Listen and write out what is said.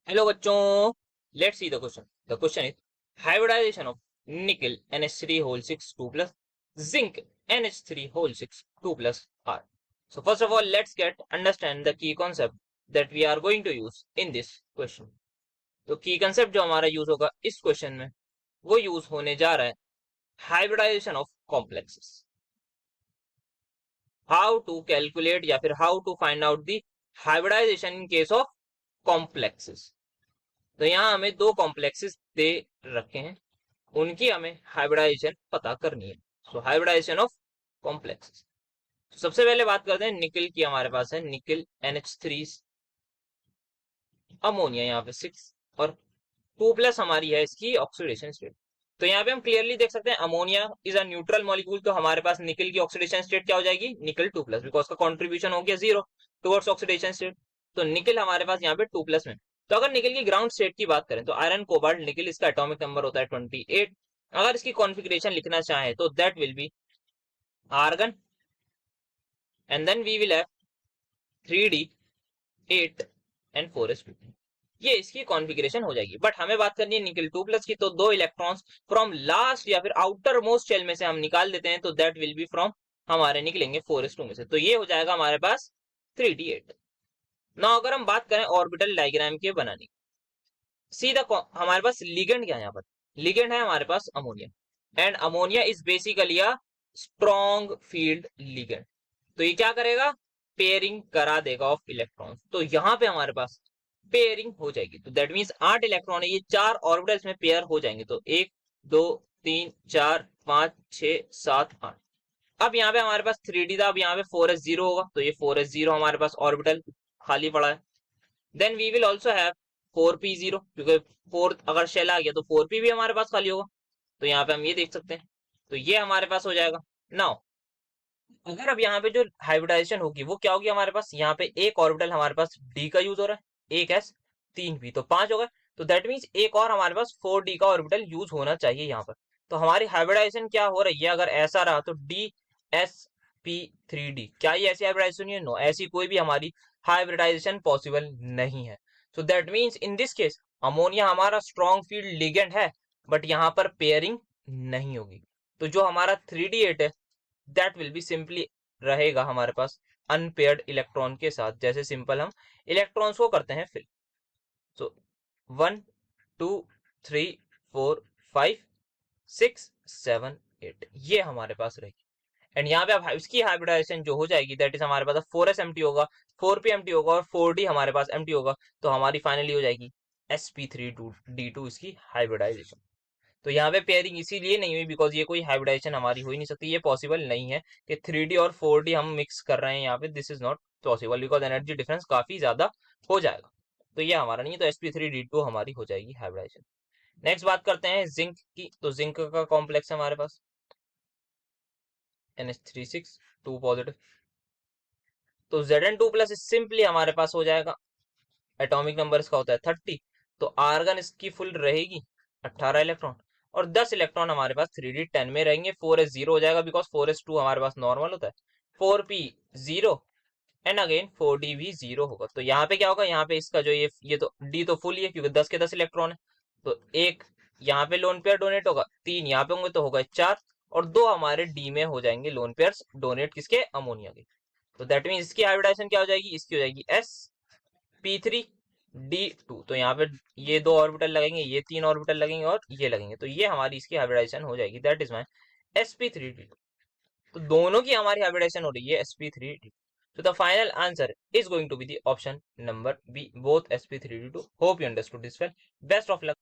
Hello बच्चों, let's see the question. The question is hybridisation of nickel NH3 whole 6 2 plus zinc NH3 whole 6 2 plus R. So first of all, let's get understand the key concept that we are going to use in this question. तो की concept जो हमारा use होगा इस question में वो use होने जा रहा है hybridisation of complexes. How to calculate या फिर how to find out the hybridisation in case of complexes. तो यहाँ हमें दो कॉम्प्लेक्सेस दे रखे हैं, उनकी हमें हाइब्रिडाइजेशन पता करनी है. सो हाइब्रिडाइजेशन ऑफ कॉम्प्लेक्सेस. सबसे पहले बात करते हैं निकल की. हमारे पास है निकल NH3 अमोनिया यहाँ पे 6 और 2 प्लस हमारी है इसकी ऑक्सीडेशन स्टेट. तो यहाँ पे हम क्लियरली देख सकते हैं ammonia is a neutral molecule. तो हमारे पास निकल की ऑक्सीडेशन स्टेट क्या हो जाएगी? निकल 2 प्लस, बिकॉज का कॉन्ट्रीब्यूशन हो गया 0 टुवर्ड्स ऑक्सीडेशन स्टेट. तो निकल हमारे पास यहाँ पे 2 प्लस में. तो अगर निकल की ग्राउंड स्टेट की बात करें तो आयरन कोबाल्ट निकल इसका एटॉमिक नंबर होता है 28. अगर इसकी कॉन्फ़िगरेशन लिखना चाहे तो that will be argon and then we will have 3d 8 and 4s2. ये इसकी कॉन्फ़िगरेशन हो जाएगी. बट हमें बात करनी है निकल 2 प्लस की. तो दो इलेक्ट्रॉन्स फ्रॉम लास्ट या फिर आउटर मोस्ट शेल में से हम निकाल देते हैं. तो दैट विल बी फ्रॉम हमारे निकलेंगे 4s2 में से. तो ये हो जाएगा हमारे पास 3d8. ना अगर हम बात करें ऑर्बिटल डायग्राम के बनाने की, सीधा हमारे पास लिगेंड क्या है? यहाँ पर लिगेंड है हमारे पास ammonia, and ammonia is basically a strong field ligand. तो ये क्या करेगा? पेयरिंग करा देगा ऑफ इलेक्ट्रॉन्स. तो यहाँ पे हमारे पास पेयरिंग हो जाएगी. तो दैट मीन्स 8 इलेक्ट्रॉन है, ये 4 ऑर्बिटल्स में पेयर हो जाएंगे. तो 1 2 3 4 5 6 7 8. अब यहाँ पे हमारे पास 3d था, अब यहाँ पे 4s0 होगा. तो ये 4s0 हमारे पास ऑर्बिटल खाली पड़ा है. Then we will also have 4p0, क्योंकि फोर्थ अगर शेल आ गया तो 4p भी हमारे पास खाली होगा. तो यहाँ पे हम ये देख सकते हैं. तो ये हमारे पास हो जाएगा. नाउ अगर अब यहाँ पे जो हाइब्रिडाइजेशन होगी वो क्या होगी? हमारे पास यहाँ पे एक ऑर्बिटल हमारे पास d का यूज हो रहा है, एक s 3p, तो 5 होगा. तो दैट मीन्स एक और हमारे पास 4d का ऑर्बिटल यूज होना चाहिए यहाँ पर. तो हमारी हाइब्रिडाइजेशन क्या हो रही है? अगर ऐसा रहा तो dsp3d. क्या ये ऐसी हाइब्रिडाइजेशन है? नो, ऐसी कोई भी हमारी हाइब्रिडाइजेशन पॉसिबल नहीं है. So that means in this case ammonia हमारा स्ट्रॉन्ग फील्ड लिगेंड है, बट यहाँ पर पेयरिंग नहीं होगी. तो जो हमारा 3d8 है दैट विल बी सिंपली रहेगा हमारे पास अनपेयर्ड इलेक्ट्रॉन के साथ, जैसे सिंपल हम इलेक्ट्रॉन्स को करते हैं फिल. सो 1 2 3 4 5 6 7 8 ये हमारे पास रहेगी. एंड यहाँ पे अब इसकी हाइब्रिडाइजेशन जो हो जाएगी दैट इज हमारे पास 4s एम्प्टी होगा, 4p एम्प्टी होगा और 4d हमारे पास एम्प्टी होगा. तो हमारी फाइनली हो जाएगी sp3d2 इसकी हाइब्रिडाइजेशन. तो यहाँ पे पेयरिंग इसीलिए नहीं हुई बिकॉज ये कोई हाइब्रिडाइजेशन हमारी हो ही नहीं सकती. ये पॉसिबल नहीं है कि 3d और 4d हम मिक्स कर रहे हैं यहाँ पे. This is not possible because energy difference काफी ज्यादा हो जाएगा. तो ये हमारा नहीं है. तो sp3d2 हमारी हो जाएगी हाइब्रिडाइजेशन. नेक्स्ट बात करते हैं जिंक की. तो जिंक का कॉम्प्लेक्स है हमारे पास NH36 2 पॉजिटिव. तो Zn2 प्लस सिंपली हमारे पास हो जाएगा. एटॉमिक नंबर इसका होता है 30. तो आर्गन इसकी फुल रहेगी 18 इलेक्ट्रॉन और 10 इलेक्ट्रॉन हमारे पास 3d 10 में रहेंगे. 4s0 हो जाएगा बिकॉज 4s2 हमारे पास नॉर्मल होता है. 4p 0 एंड अगेन 4d भी 0 होगा. तो यहाँ पे क्या होगा? यहाँ पे इसका जो ये तो d तो फुल ही है क्योंकि 10 के 10 इलेक्ट्रॉन है. तो एक यहाँ पे लोन पेयर डोनेट होगा, 3 यहाँ पे होंगे तो होगा 4 और 2 हमारे d में हो जाएंगे लोन पेयर डोनेट किसके? अमोनिया के. तो दैट मीन इसकी हाइब्रिडाइजेशन क्या हो जाएगी? इसकी हो जाएगी sp3d2. तो यहाँ पे ये 2 ऑर्बिटल लगेंगे, ये 3 ऑर्बिटल लगेंगे और ये लगेंगे. तो ये हमारी इसकी हाइब्रिडाइजेशन हो जाएगी. That is my sp3d2. तो दोनों की हमारी हाइब्रिडाइजेशन हो रही है sp3d2. So the final answer is going to be the option number B, both sp3d2. Hope you understood this well. Best of luck.